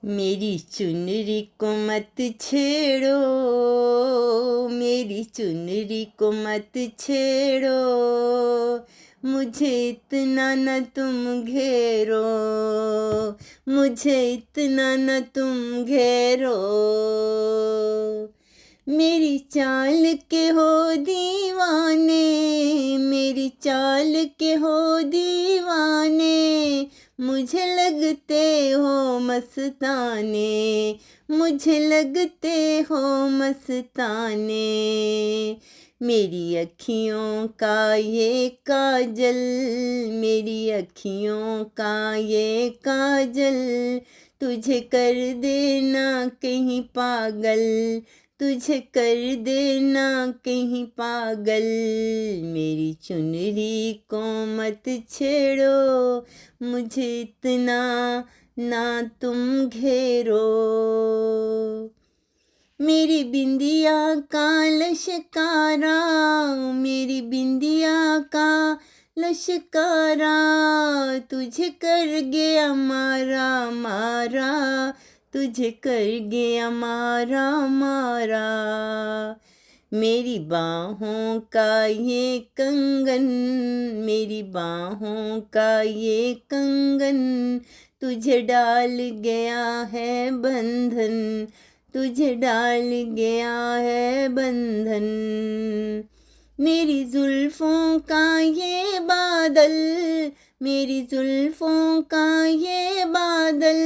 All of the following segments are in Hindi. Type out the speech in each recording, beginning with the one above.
मेरी चुनरी को मत छेड़ो, मेरी चुनरी को मत छेड़ो, मुझे इतना न तुम घेरो, मुझे इतना न तुम घेरो। मेरी चाल के हो दीवाने, मेरी चाल के हो दीवाने, मुझे लगते हो मस्ताने, मुझे लगते हो मस्ताने। मेरी अखियों का ये काजल, मेरी अखियों का ये काजल, तुझे कर देना कहीं पागल, तुझे कर देना कहीं पागल। मेरी चुनरी को मत छेड़ो, मुझे इतना ना तुम घेरो। मेरी बिंदिया का लश्कारा, मेरी बिंदिया का लश्कारा, तुझे कर गया मारा मारा, तुझे कर गया मारा मारा। मेरी बाहों का ये कंगन, मेरी बाहों का ये कंगन, तुझे डाल गया है बंधन, तुझे डाल गया है बंधन। मेरी जुल्फों का ये बादल, मेरी जुल्फों का ये बादल,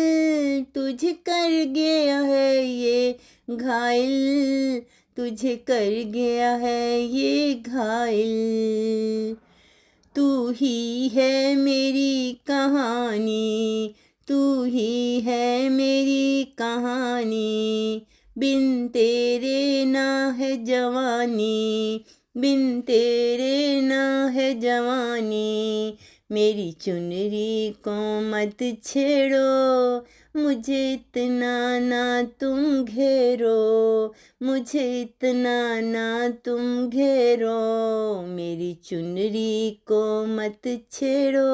तुझे कर गया है ये घायल, तुझे कर गया है ये घायल। तू ही है मेरी कहानी, तू ही है मेरी कहानी, बिन तेरे ना है जवानी, बिन तेरे ना है जवानी। मेरी चुनरी को मत छेड़ो, मुझे इतना ना तुम घेरो, मुझे इतना ना तुम घेरो। मेरी चुनरी को मत छेड़ो,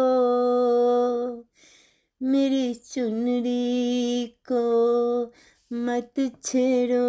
मेरी चुनरी को मत छेड़ो।